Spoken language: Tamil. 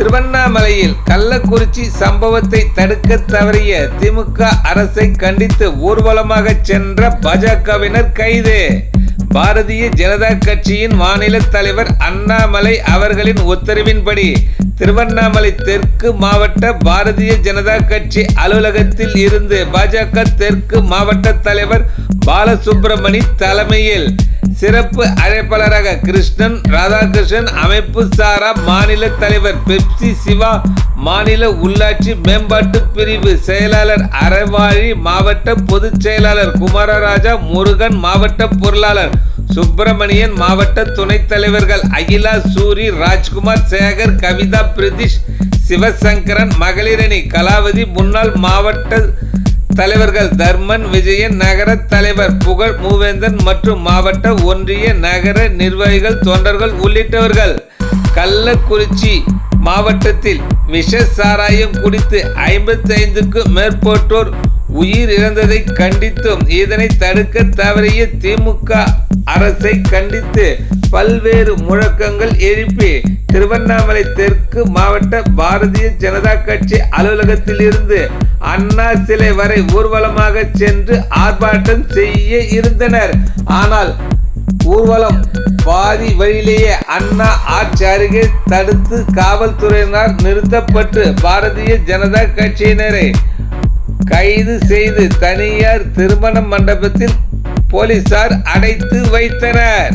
திருவண்ணாமலையில் கள்ளக்குறிச்சி சம்பவத்தை தடுக்க தவறிய திமுக அரசை கண்டித்து ஊர்வலமாக சென்ற பாஜகவினர் கைது. பாரதிய ஜனதா கட்சியின் மாநில தலைவர் அண்ணாமலை அவர்களின் உத்தரவின்படி திருவண்ணாமலை தெற்கு மாவட்ட பாரதிய ஜனதா கட்சி அலுவலகத்தில் இருந்து பாஜக தெற்கு மாவட்ட தலைவர் பாலசுப்ரமணி தலைமையில் சிறப்பு அழைப்பாளராக கிருஷ்ணன் ராதாகிருஷ்ணன், அமைப்பு சாரா மாநில தலைவர் பெப்சி சிவா, மாநில உள்ளாட்சி மேம்பாட்டு பிரிவு செயலாளர் அறவாழி, மாவட்ட பொதுச் செயலாளர் குமாரராஜா, முருகன், மாவட்ட பொருளாளர் சுப்பிரமணியன், மாவட்ட துணைத் தலைவர்கள் அகிலா, சூரி, ராஜ்குமார், சேகர், கவிதா, பிரதிஷ், சிவசங்கரன், மகளிரணி கலாவதி, முன்னாள் மாவட்ட தலைவர்கள் தர்மன், விஜயன், நகர தலைவர் புகழ் மூவேந்தன் மற்றும் மாவட்ட ஒன்றிய நகர நிர்வாகிகள் தொண்டர்கள் உள்ளிட்டவர்கள் கள்ளக்குறிச்சி மாவட்டத்தில் விஷ சாராயம் குடித்து 55க்கும் மேற்பட்டோர் உயிர் இழந்ததை கண்டித்தும் இதனை தடுக்க தவறிய திமுக அரசை கண்டித்து பல்வேறு முழக்கங்கள் எழுப்பி திருவண்ணாமலை தெற்கு மாவட்ட பாரதிய ஜனதா கட்சி அலுவலகத்தில் இருந்து அண்ணா சிலை வரை ஊர்வலமாக சென்று ஆர்ப்பாட்டம் செய்ய இருந்தனர். ஆனால் ஊர்வலம் பாதி வழியிலேயே அண்ணா ஆர்ச் அருகே தடுத்து காவல்துறையினர் நிறுத்தப்பட்டு பாரதிய ஜனதா கட்சியினரை கைது செய்து தனியார் திருமண மண்டபத்தில் போலீசார் அடைத்து வைத்தனர்.